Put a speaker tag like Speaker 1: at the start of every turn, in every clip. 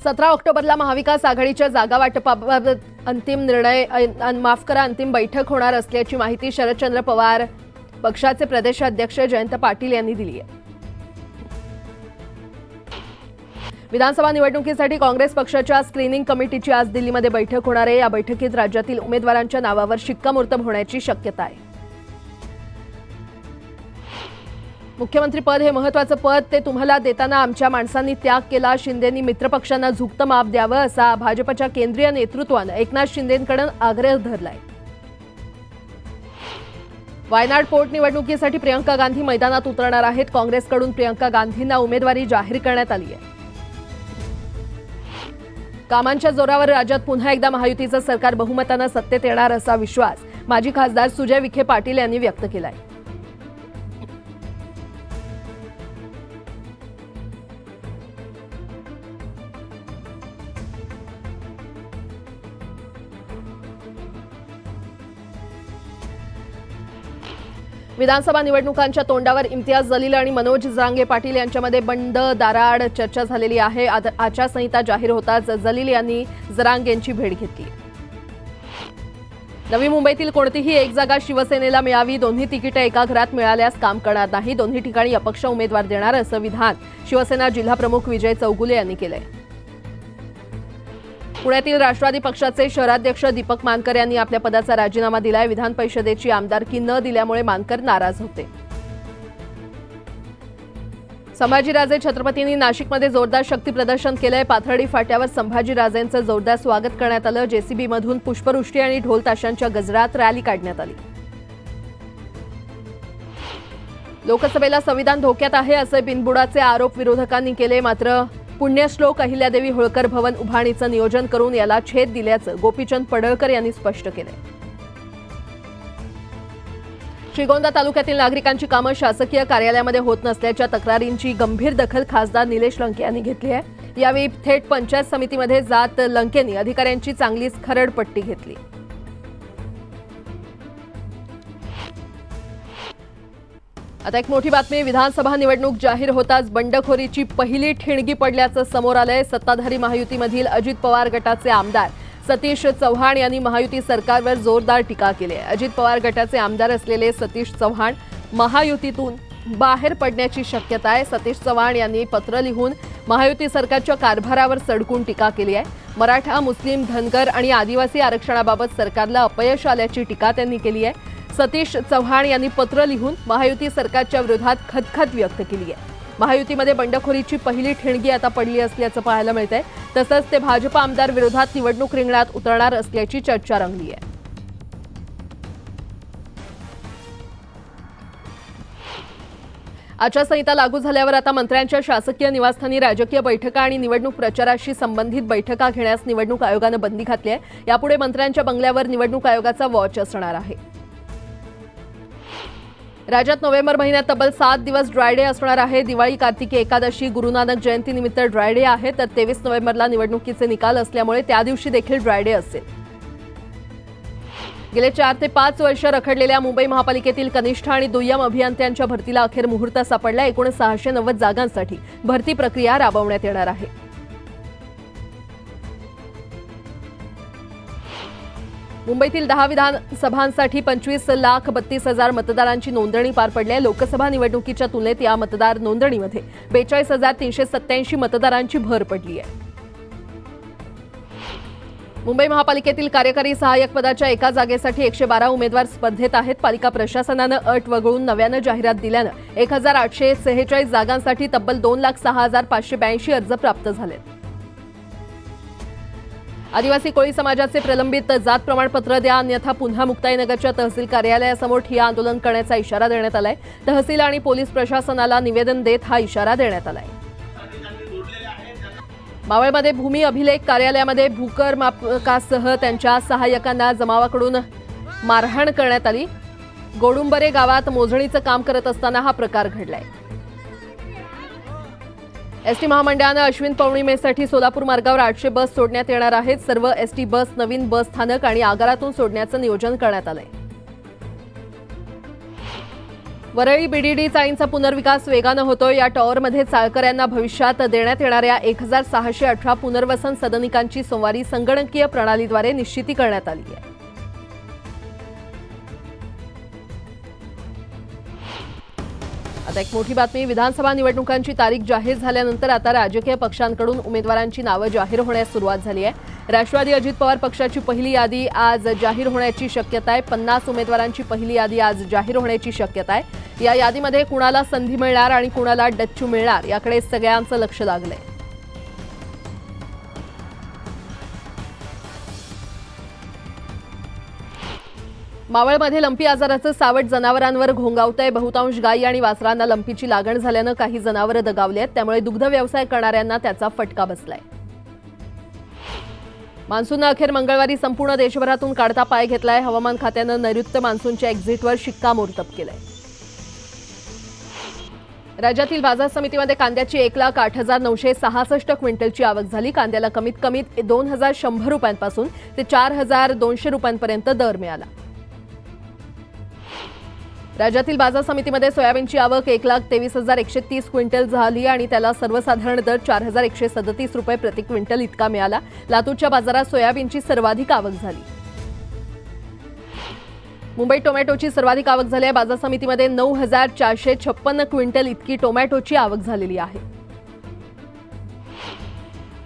Speaker 1: 17 ऑक्टोबरला महाविकास आघाडीच्या जागा वाटपाबाबत अंतिम बैठक होणार असल्याची माहिती शरदचंद्र पवार पक्षाचे प्रदेशाध्यक्ष जयंत पाटील यांनी दिली आहे। विधानसभा निवडणुकीसाठी काँग्रेस पक्षाच्या स्क्रीनिंग कमिटीची आज दिल्लीमध्ये बैठक होणार आहे। या बैठकीत राज्यातील उमेदवारांच्या नावावर शिक्कामोर्तब होण्याची शक्यता आहे। मुख्यमंत्री पद हे महत्त्वाचं पद, ते तुम्हाला देताना आमच्या माणसांनी त्याग केला। शिंदेंनी मित्रपक्षांना झुकतं माप द्यावं असा भाजपच्या केंद्रीय नेतृत्वानं एकनाथ शिंदेंकडे आग्रह धरलाय। वायनाड पोटनिवडणुकीसाठी प्रियंका गांधी मैदानात उतरणार आहेत। काँग्रेसकडून प्रियंका गांधींना उमेदवारी जाहीर करण्यात आली आहे। कामांच्या जोरावर राज्यात पुन्हा एकदा महायुतीचं सरकार बहुमतानं सत्तेत येणार असा विश्वास माजी खासदार सुजय विखे पाटील यांनी व्यक्त केलाय। विधानसभा निवडणुकांच्या तोंडावर इम्तियाज जलील आणि मनोज जरांगे पाटील यांच्यामध्ये बंद दाराआड चर्चा झालेली आहे। आचारसंहिता जाहीर होताच जलील यांनी जरांगेंची भेट घेतली। नवी मुंबईतील कोणतीही एक जागा शिवसेनेला मिळावी, दोन्ही तिकीटे एका घरात मिळाल्यास काम करणार नाही, दोन्ही ठिकाणी अपक्ष उमेदवार देणार असं विधान शिवसेना जिल्हाप्रमुख विजय चौगुले यांनी केलंय। पुण्यातील राष्ट्रवादी पक्षाचे शहराध्यक्ष दीपक मानकर यांनी आपल्या पदाचा राजीनामा दिलाय। विधान परिषदेची आमदारकी न दिल्यामुळे मानकर नाराज होते। संभाजीराजे छत्रपतींनी नाशिकमध्ये जोरदार शक्ती प्रदर्शन केलंय। पाथर्डी फाट्यावर संभाजीराजेंचं जोरदार स्वागत करण्यात आलं। जेसीबीमधून पुष्पवृष्टी आणि ढोल ताशांच्या गजरात रॅली काढण्यात आली। लोकसभेला संविधान धोक्यात आहे असे बिनबुडाचे आरोप विरोधकांनी केले। मात्र पुण्यश्लोक अहिल्यादेवी होळकर भवन उभारणीचं नियोजन करून याला छेद दिल्याचं गोपीचंद पडळकर यांनी स्पष्ट केलंय। श्रीगोंदा तालुक्यातील नागरिकांची कामं शासकीय कार्यालयामध्ये होत नसल्याच्या तक्रारींची गंभीर दखल खासदार निलेश लंके यांनी घेतली आहे। यावेळी थेट पंचायत समितीमध्ये जात लंकेंनी अधिकाऱ्यांची चांगलीच खरडपट्टी घेतली। आता एक मोठी बातमी, विधानसभा निवडणूक जाहीर होताच बंडखोरीची पहिली ठिणगी पडल्याचं समोर आलंय। सत्ताधारी महायुतीमधील अजित पवार गटाचे आमदार सतीश चव्हाण यांनी महायुती सरकारवर जोरदार टीका केली आहे। अजित पवार गटाचे आमदार असलेले सतीश चव्हाण महायुतीतून बाहेर पडण्याची शक्यता आहे। सतीश चव्हाण यांनी पत्र लिहून महायुती सरकारच्या कारभारावर सडकून टीका केली आहे। मराठा, मुस्लिम, धनगर आणि आदिवासी आरक्षणाबाबत सरकारला अपयश आल्याची टीका त्यांनी केली आहे। सतीश चव्हाण यांनी पत्र लिहून महायुती सरकारच्या विरोधात खदखद व्यक्त केली आहे। महायुतीमध्ये बंडखोरीची पहिली ठिणगी आता पडली असल्याचं पाहायला मिळतंय। तसंच ते भाजप आमदार विरोधात निवडणूक रिंगणात उतरणार असल्याची चर्चा रंगली आहे। आचारसंहिता लागू झाल्यावर आता मंत्र्यांच्या शासकीय निवासस्थानी राजकीय बैठका आणि निवडणूक प्रचाराशी संबंधित बैठका घेण्यास निवडणूक आयोगानं बंदी घातली आहे। यापुढे मंत्र्यांच्या बंगल्यावर निवडणूक आयोगाचा वॉच असणार आहे। राज्यात नोव्हेंबर महिन्यात तब्बल 7 दिवस ड्रायडे असणार आहे। दिवाळी, कार्तिकी एकादशी, गुरुनानक जयंतीनिमित्त ड्रायडे आहे, तर 23 नोव्हेंबरला निवडणुकीचे निकाल असल्यामुळे त्या दिवशी देखील ड्रायडे असेल। गेले 4 ते 5 वर्ष रखडलेल्या मुंबई महापालिकेतील कनिष्ठ आणि दुय्यम अभियंत्यांच्या भरतीला अखेर मुहूर्त सापडला। एकूण 690 जागांसाठी भरती प्रक्रिया राबवण्यात येणार आहे। मुंबईतील 10 विधानसभांसाठी 25,32,000 मतदारांची नोंदणी पार पडली आहे। लोकसभा निवडणुकीच्या तुलनेत या मतदार नोंदणीमध्ये 42,387 मतदारांची भर पडली आहे। मुंबई महापालिकेतील कार्यकारी सहाय्यक पदाच्या एका जागेसाठी 112 उमेदवार स्पर्धेत आहेत। पालिका प्रशासनानं अट वगळून नव्यानं जाहिरात दिल्यानं 1,846 जागांसाठी तब्बल 2,06,582 अर्ज प्राप्त झालेत। आदिवासी कोळी समाजाचे प्रलंबित जात प्रमाणपत्र द्या, अन्यथा पुन्हा मुक्ताईनगरच्या तहसील कार्यालयासमोर ठिय्या आंदोलन करण्याचा इशारा देण्यात आलाय। तहसील आणि पोलीस प्रशासनाला निवेदन देत हा इशारा देण्यात आलाय। मावळमध्ये भूमी अभिलेख कार्यालयामध्ये भूकर मापकासह त्यांच्या सहाय्यकांना जमावाकडून मारहाण करण्यात आली। गोडुंबरे गावात मोजणीचं काम करत असताना हा प्रकार घडलाय। एसटी महामंडळानं अश्विन पौर्णिमेसाठी सोलापूर मार्गावर 800 बस सोडण्यात येणार आहेत। सर्व एसटी बस नवीन बस स्थानक आणि आगारातून सोडण्याचं नियोजन करण्यात आलंय। वरळी बीडीडी चाळींचा पुनर्विकास वेगानं होतोय। या टॉवरमध्ये चाळकऱ्यांना भविष्यात देण्यात येणाऱ्या 1618 पुनर्वसन सदनिकांची सोमवारी संगणकीय प्रणालीद्वारे निश्चिती करण्यात आली आहे। आता एक मोठी बातमी, विधानसभा निवडणुकांची तारीख जाहीर झाल्यानंतर आता राजकीय पक्षांकडून उमेदवारांची नावं जाहीर होण्यास सुरुवात झाली आहे। राष्ट्रवादी अजित पवार पक्षाची पहिली यादी आज जाहीर होण्याची शक्यता आहे। 50 उमेदवारांची पहिली यादी आज जाहीर होण्याची शक्यता आहे। या यादीमध्ये कुणाला संधी मिळणार आणि कुणाला डच्चू मिळणार याकडे सगळ्यांचं लक्ष लागलंय। मावळमध्ये लंपी आजाराचं सावट जनावरांवर घोंगावतंय। बहुतांश गायी आणि वासरांना लंपीची लागण झाल्यानं काही जनावरं दगावली आहेत, त्यामुळे दुग्ध व्यवसाय करणाऱ्यांना त्याचा फटका बसलाय। मान्सूननं अखेर मंगळवारी संपूर्ण देशभरातून काढता पाय घेतलाय। हवामान खात्यानं नैऋत्य मान्सूनच्या एक्झिटवर शिक्कामोर्तब केलंय। राज्यातील बाजार समितीमध्ये कांद्याची 1,08,966 क्विंटलची आवक झाली। कांद्याला कमीत कमी 2,100 रुपयांपासून ते 4,200 रुपयांपर्यंत दर मिळाला। राज्यातील बाजार समितीमध्ये सोयाबीनची आवक 1,23,130 क्विंटल झाली आणि त्याला सर्वसाधारण दर 4,137 रुपये प्रति क्विंटल इतका मिळाला। लातूरच्या बाजारात सोयाबीनची सर्वाधिक आवक झाली। मुंबईत टोमॅटोची सर्वाधिक आवक झाली आहे। बाजार समितीमध्ये 9,456 क्विंटल इतकी टोमॅटोची आवक झालेली आहे।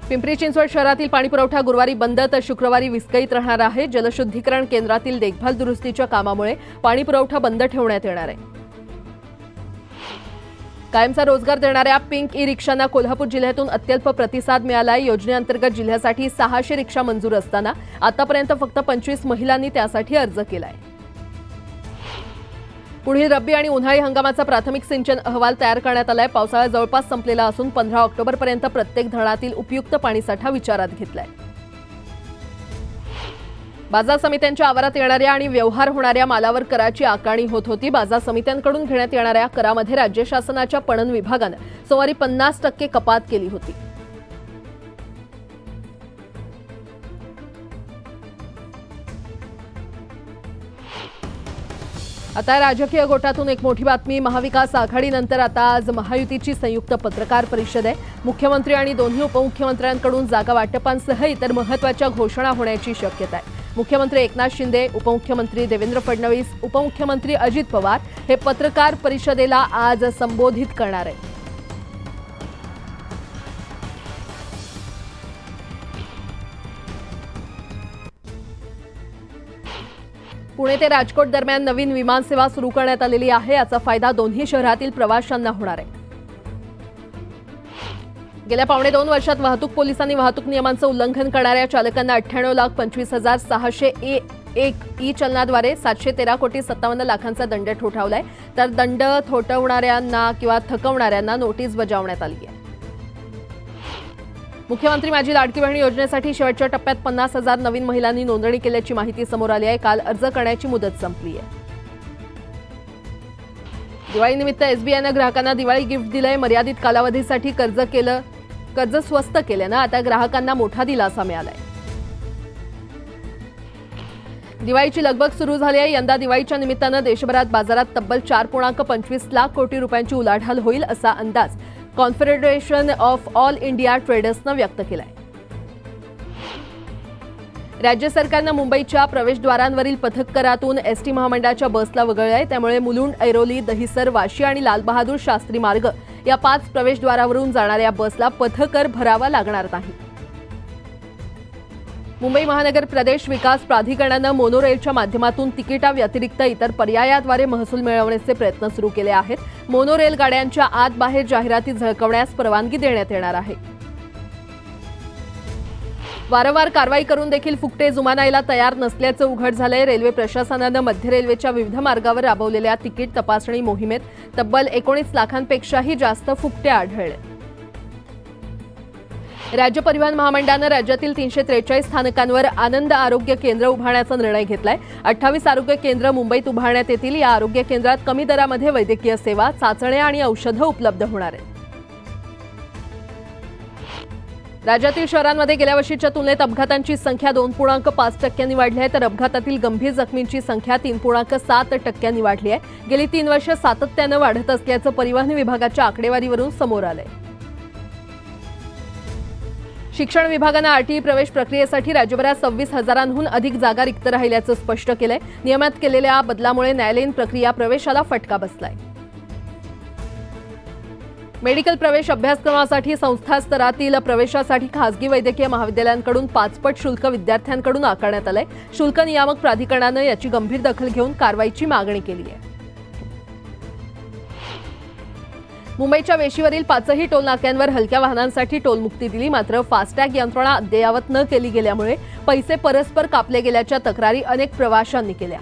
Speaker 1: पिंपरी चिंचवड शहरातील पाणीपुरवठा गुरुवारी बंद तर शुक्रवारी विस्कळीत राहणार आहे। जलशुद्धीकरण केंद्रातील देखभाल दुरुस्तीच्या कामामुळे पाणीपुरवठा बंद ठेवण्यात येणार आहे। कायमचा रोजगार देणाऱ्या पिंक ई रिक्षांना कोल्हापूर जिल्ह्यातून अत्यल्प प्रतिसाद मिळाला आहे। योजनेअंतर्गत जिल्ह्यासाठी 600 रिक्षा मंजूर असताना आतापर्यंत फक्त 25 महिलांनी त्यासाठी अर्ज केलाय। पुढील रब्बी आणि उन्हाळी हंगामाचा प्राथमिक सिंचन अहवाल तयार करण्यात आलाय। पावसाळा जवळपास संपलेला असून 15 ऑक्टोबरपर्यंत प्रत्येक धरणातील उपयुक्त पाणीसाठा विचारात घेतलाय। बाजार समित्यांच्या आवारात येणाऱ्या आणि व्यवहार होणाऱ्या मालावर कराची आकारणी होत होती। बाजार समित्यांकडून घेण्यात येणाऱ्या करामध्ये राज्य शासनाच्या पणन विभागानं सोमवारी 50% कपात केली होती। आता राजकीय गोटातून एक मोठी बातमी, महाविकास आघाडीनंतर आता आज महायुतीची संयुक्त पत्रकार परिषद आहे। मुख्यमंत्री आणि दोन्ही उपमुख्यमंत्र्यांकडून जागा वाटपांसह इतर महत्त्वाच्या घोषणा होण्याची शक्यता आहे। मुख्यमंत्री एकनाथ शिंदे, उपमुख्यमंत्री देवेंद्र फडणवीस, उपमुख्यमंत्री अजित पवार हे पत्रकार परिषदेला आज संबोधित करणार आहेत। पुणे ते राजकोट दरम्यान नवीन विमानसेवा सुरू करण्यात आलेली आहे। याचा फायदा दोन्ही शहरातील प्रवाशांना होणार आहे। गेल्या 2.5 वर्षात वाहतूक पोलिसांनी वाहतूक नियमांचं उल्लंघन करणाऱ्या चालकांना 98,25,601 ई चलनाद्वारे 713,57,00,000चा दंड ठोठावलाय, तर दंड थोपवणाऱ्यांना किंवा थकवणाऱ्यांना नोटीस बजावण्यात आली आहे। मुख्यमंत्री माझी लाडकी बहीण योजनेसाठी शेवटच्या टप्प्यात 50,000 नवीन महिलांनी नोंदणी केल्याची माहिती समोर आली आहे। काल अर्ज करण्याची मुदत संपली आहे। दिवाळीनिमित्त एसबीआयनं ग्राहकांना दिवाळी गिफ्ट दिलंय। मर्यादित कालावधीसाठी कर्ज स्वस्त केल्यानं आता ग्राहकांना मोठा दिलासा मिळालाय। दिवाळीची लगबग सुरू झाली आहे। यंदा दिवाळीच्या निमित्तानं देशभरात बाजारात तब्बल 4.25 लाख कोटी रुपयांची उलाढाल होईल असा अंदाज कॉन्फेडरेशन ऑफ ऑल इंडिया ट्रेडर्सनं व्यक्त केलाय। राज्य सरकारनं मुंबईच्या प्रवेशद्वारांवरील पथक करातून एसटी महामंडळाच्या बसला वगळलंय, त्यामुळे मुलुंड, ऐरोली, दहिसर, वाशी आणि लालबहादूर शास्त्री मार्ग या 5 प्रवेशद्वारावरून जाणाऱ्या बसला पथकर भरावा लागणार नाही। मुंबई महानगर प्रदेश विकास प्राधिकरणानं मोनोरेलच्या माध्यमातून तिकिटाव्यतिरिक्त इतर पर्यायाद्वारे महसूल मिळवण्याचे प्रयत्न सुरू केले आहेत। मोनोरेल गाड्यांच्या आत बाहेर जाहिराती झळकवण्यास परवानगी देण्यात येणार आहे। वारंवार कारवाई करून देखील फुकटे जुमानायला तयार नसल्याचं उघड झालंय। रेल्वे प्रशासनानं मध्य रेल्वेच्या विविध मार्गावर राबवलेल्या तिकीट तपासणी मोहिमेत तब्बल 19 लाखांपेक्षाही जास्त फुकटे आढळले। राज्य परिवहन महामंडळानं राज्यातील 343 स्थानकांवर आनंद आरोग्य केंद्र उभारण्याचा निर्णय घेतलाय। 28 आरोग्य केंद्र मुंबईत उभारण्यात येतील। या आरोग्य केंद्रात कमी दरामध्ये वैद्यकीय सेवा, चाचण्या आणि औषधं उपलब्ध होणार आहेत। राज्यातील शहरांमध्ये गेल्या वर्षीच्या तुलनेत अपघातांची संख्या 2.5% वाढली आहे, तर अपघातातील गंभीर जखमींची संख्या 3.7% वाढली आहे. गेली 3 वर्ष सातत्यानं वाढत असल्याचं परिवहन विभागाच्या आकडेवारीवरून समोर आलंय. शिक्षण विभागानं आरटीई प्रवेश प्रक्रियेसाठी राज्यभरात 26,000हून अधिक जागा रिक्त राहिल्याचं स्पष्ट केलंय. नियमात केलेल्या बदलामुळे न्यायालयीन प्रक्रिया प्रवेशाला फटका बसलाय. मेडिकल प्रवेश अभ्यासक्रमासाठी संस्था स्तरातील प्रवेशासाठी खासगी वैद्यकीय महाविद्यालयांकडून 5 पट शुल्क विद्यार्थ्यांकडून आकारण्यात आलंय. शुल्क नियामक प्राधिकरणानं याची गंभीर दखल घेऊन कारवाईची मागणी केली आहे. मुंबईच्या वेशीवरील 5ही टोल नाक्यांवर हलक्या वाहनांसाठी टोलमुक्ती दिली, मात्र फास्टॅग यंत्रणा अद्ययावत न केली गेल्यामुळे पैसे परस्पर कापले गेल्याच्या तक्रारी अनेक प्रवाशांनी केल्या.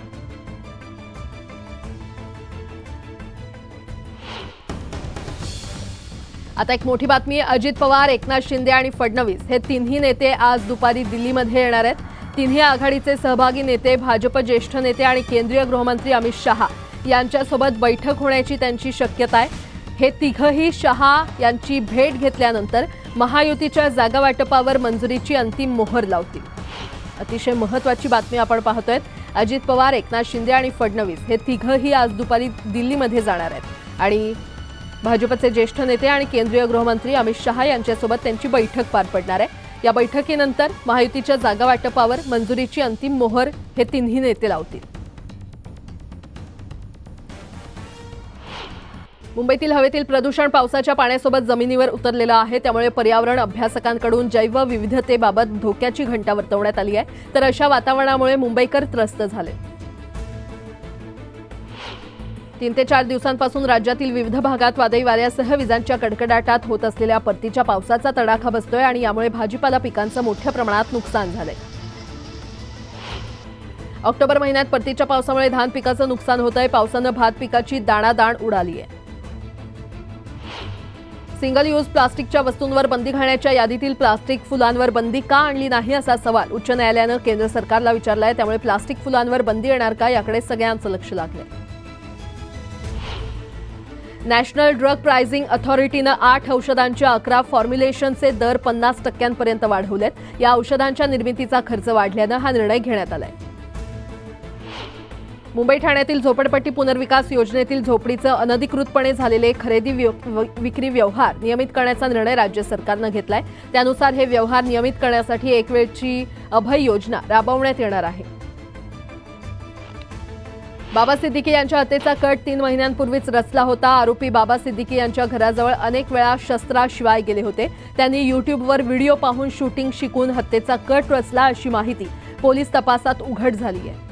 Speaker 1: आता एक मोठी बातमी. अजित पवार, एकनाथ शिंदे आणि फडणवीस हे तिन्ही नेते आज दुपारी दिल्लीमध्ये येणार आहेत. तिन्ही आघाडीचे सहभागी नेते, भाजप ज्येष्ठ नेते आणि केंद्रीय गृहमंत्री अमित शहा यांच्यासोबत बैठक होण्याची त्यांची शक्यता आहे. हे तिघही शहा यांची भेट घेतल्यानंतर महायुतीच्या जागा वाटपावर मंजुरीची अंतिम मोहर लावतील. अतिशय महत्त्वाची बातमी आपण पाहतोय. अजित पवार, एकनाथ शिंदे आणि फडणवीस हे तिघही आज दुपारी दिल्लीमध्ये जाणार आहेत आणि भाजपचे ज्येष्ठ नेते आणि केंद्रीय गृहमंत्री अमित शहा यांच्यासोबत त्यांची बैठक पार पडणार आहे. या बैठकीनंतर महायुतीच्या जागा वाटपावर मंजुरीची अंतिम मोहर हे तिन्ही नेते लावतील. मुंबईतील हवेतील प्रदूषण पावसाच्या पाण्यासोबत जमिनीवर उतरलेलं आहे, त्यामुळे पर्यावरण अभ्यासकांकडून जैवविविधतेबाबत धोक्याची घंटा वर्तवण्यात आली आहे. तर अशा वातावरणामुळे मुंबईकर त्रस्त झाले. 3 ते 4 दिवसांपासून राज्यातील विविध भागात वादळी वाऱ्यासह विजांच्या कडकडाटात होत असलेल्या परतीच्या पावसाचा तडाखा बसतोय आणि यामुळे भाजीपाला पिकांचं मोठ्या प्रमाणात नुकसान झालंय. ऑक्टोबर महिन्यात परतीच्या पावसामुळे धान पिकाचं नुकसान होतंय. पावसानं भात पिकाची दाणादाण उडाली आहे. सिंगल यूज प्लास्टिकच्या वस्तूंवर बंदी घालण्याच्या यादीतील प्लास्टिक फुलांवर बंदी का आणली नाही असा सवाल उच्च न्यायालयानं केंद्र सरकारला विचारलाय. त्यामुळे प्लास्टिक फुलांवर बंदी येणार का याकडे सगळ्यांचं लक्ष लागलंय. नॅशनल ड्रग प्राइसिंग अथॉरिटीनं 8 औषधांच्या 11 फॉर्म्युलेशनचे दर 50% वाढवलेत. या औषधांच्या निर्मितीचा खर्च वाढल्यानं हा निर्णय घेण्यात आलाय. मुंबई ठाण्यातील झोपडपट्टी पुनर्विकास योजनेतील झोपडीचं अनधिकृतपणे झालेले खरेदी विक्री व्यवहार नियमित करण्याचा निर्णय राज्य सरकारनं घेतलाय. त्यानुसार हे व्यवहार नियमित करण्यासाठी एक वेळची अभय योजना राबवण्यात येणार आहे. बाबा सिद्दीकी यांच्या हत्येचा कट 3 महिन्यांपूर्वीच रचला होता. आरोपी बाबा सिद्दीकी यांच्या घराजवळ अनेक वेळा शस्त्राशिवाय गेले होते. त्यांनी यूट्यूबवर व्हिडिओ पाहून शूटिंग शिकून हत्येचा कट रचला अशी माहिती पोलीस तपासात उघड झाली आहे.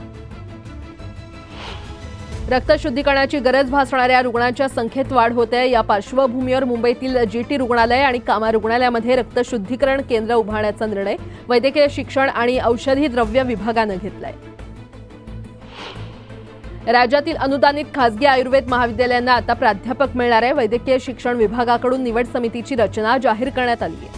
Speaker 1: रक्तशुद्धीकरणाची गरज भासणाऱ्या रुग्णांच्या संख्येत वाढ होते. या पार्श्वभूमीवर मुंबईतील जीटी रुग्णालय आणि कामा रुग्णालयामध्ये रक्तशुद्धीकरण केंद्र उभारण्याचा निर्णय वैद्यकीय शिक्षण आणि औषधी द्रव्य विभागानं घेतलाय. राज्यातील अनुदानित खासगी आयुर्वेद महाविद्यालयांना आता प्राध्यापक मिळणार आहे. वैद्यकीय शिक्षण विभागाकडून निवड समितीची रचना जाहीर करण्यात आली आहे.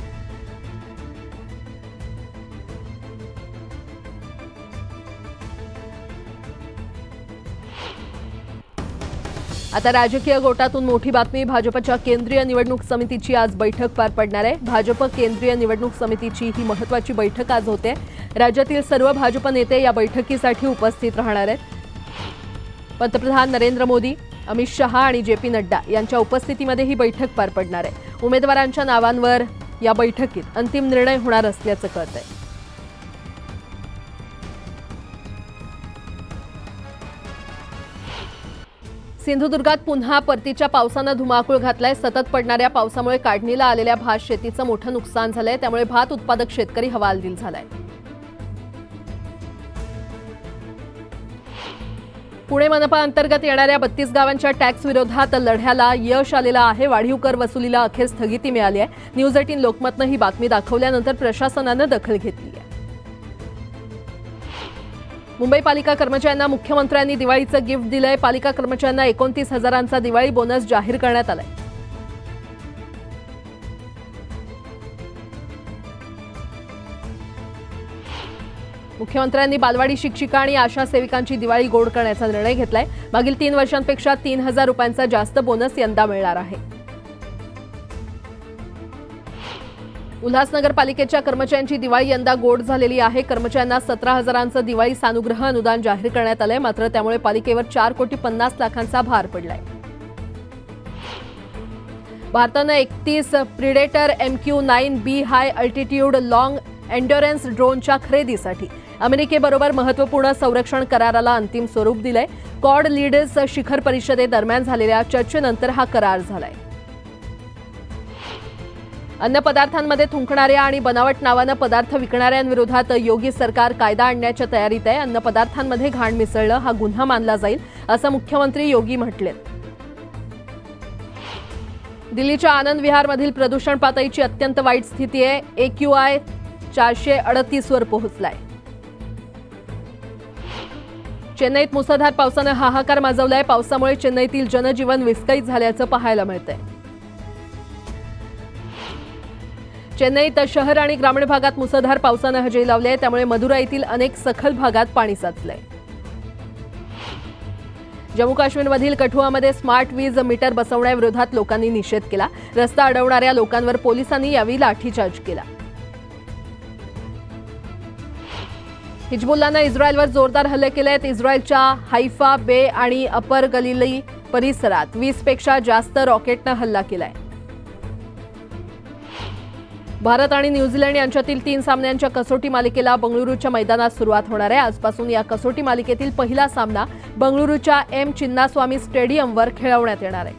Speaker 1: आता राजकीय गोटातून मोठी बातमी. भाजपच्या केंद्रीय निवडणूक समितीची आज बैठक पार पडणार आहे. भाजप केंद्रीय निवडणूक समितीची ही महत्त्वाची बैठक आज होते. राज्यातील सर्व भाजप नेते या बैठकीसाठी उपस्थित राहणार आहेत. पंतप्रधान नरेंद्र मोदी, अमित शहा आणि JP नड्डा यांच्या उपस्थितीमध्ये ही बैठक पार पडणार आहे. उमेदवारांच्या नावांवर या बैठकीत अंतिम निर्णय होणार असल्याचं कळतंय. सिंधुदुर्गात पुन्हा परतीच्या पावसानं धुमाकूळ घातलाय. सतत पडणाऱ्या पावसामुळे काढणीला आलेल्या भात शेतीचं मोठं नुकसान झालंय. त्यामुळे भात उत्पादक शेतकरी हवालदिल झालाय. पुणे मनपा अंतर्गत येणाऱ्या 32 गावांच्या टॅक्स विरोधात लढ्याला यश आलेलं आहे. वाढीव कर वसुलीला अखेर स्थगिती मिळाली आहे. न्यूज 18 लोकमतनं ही बातमी दाखवल्यानंतर प्रशासनानं दखल घेतली आहे. मुंबई पालिका कर्मचाऱ्यांना मुख्यमंत्र्यांनी दिवाळीचं गिफ्ट दिलंय. पालिका कर्मचाऱ्यांना 29,000चा दिवाळी बोनस जाहीर करण्यात आलाय. मुख्यमंत्र्यांनी बालवाडी शिक्षिका आणि आशा सेविकांची दिवाळी गोड करण्याचा निर्णय घेतलाय. मागील 3 वर्षांपेक्षा 3,000 रुपयांचा जास्त बोनस यंदा मिळणार आहे. उल्हासनगर पालिकेच्या कर्मचाऱ्यांची दिवाळी यंदा गोड झालेली आहे. कर्मचाऱ्यांना 17,000चं दिवाळी सानुग्रह अनुदान जाहीर करण्यात आलंय. मात्र त्यामुळे पालिकेवर 4,50,00,000चा भार पडलाय. भारतानं 31 प्रिडेटर MQ-9B हाय अल्टिट्यूड लॉंग एन्ड्युरन्स ड्रोनच्या खरेदीसाठी अमेरिकेबरोबर महत्त्वपूर्ण संरक्षण कराराला अंतिम स्वरूप दिलंय. क्वाड लीडर्स शिखर परिषदेदरम्यान झालेल्या चर्चेनंतर हा करार झालाय. अन्नपदार्थांमध्ये थुंकणाऱ्या आणि बनावट नावानं पदार्थ विकणाऱ्यांविरोधात योगी सरकार कायदा आणण्याच्या तयारीत आहे. अन्नपदार्थांमध्ये घाण मिसळणं हा गुन्हा मानला जाईल असं मुख्यमंत्री योगी म्हटलेत. दिल्लीच्या आनंद विहारमधील प्रदूषण पातळीची अत्यंत वाईट स्थिती आहे. AQI 438 वर पोहोचलाय. चेन्नईत मुसळधार पावसानं हाहाकार माजवलाय. पावसामुळे चेन्नईतील जनजीवन विस्कळीत झाल्याचं पाहायला मिळतंय. चेन्नईत शहर आणि ग्रामीण भागात मुसळधार पावसानं हजेरी लावली आहे. त्यामुळे मदुराईतील अनेक सखल भागात पाणी साचलंय. जम्मू काश्मीरमधील कठुआमध्ये स्मार्ट वीज मीटर बसवण्याविरोधात लोकांनी निषेध केला. रस्ता अडवणाऱ्या लोकांवर पोलिसांनी यावेळी लाठीचार्ज केला. हिजबुल्लानं इस्रायलवर जोरदार हल्ले केले आहेत. इस्रायलच्या हायफा बे आणि अपर गलिली परिसरात 20 पेक्षा जास्त रॉकेटनं हल्ला केलाय. भारत आणि न्यूझीलंड यांच्यातील 3 सामन्यांच्या कसोटी मालिकेला बंगळुरूच्या मैदानात सुरुवात होणार आहे. आजपासून या कसोटी मालिकेतील पहिला सामना बंगळुरूच्या M चिन्नास्वामी स्टेडियमवर खेळवण्यात येणार आहे.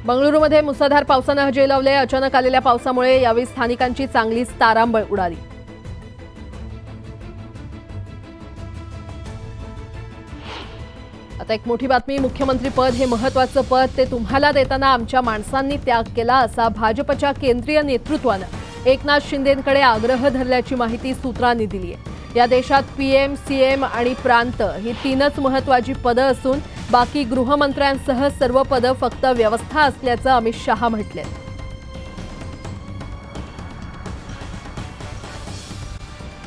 Speaker 1: बंगळुरूमध्ये मुसळधार पावसानं हजेरी लावली. अचानक आलेल्या पावसामुळे यावेळी स्थानिकांची चांगलीच तारांबळ उडाली. आता एक मोठी बातमी. मुख्यमंत्री पद हे महत्त्वाचं पद, ते तुम्हाला देताना आमच्या माणसांनी त्याग केला असा भाजपच्या केंद्रीय नेतृत्वानं एकनाथ शिंदेंकडे आग्रह धरल्याची माहिती सूत्रांनी दिली आहे. या देशात PM, CM आणि प्रांत ही 3च महत्त्वाची पदं असून बाकी गृहमंत्र्यांसह सर्व पदं फक्त व्यवस्था असल्याचं अमित शहा म्हटले.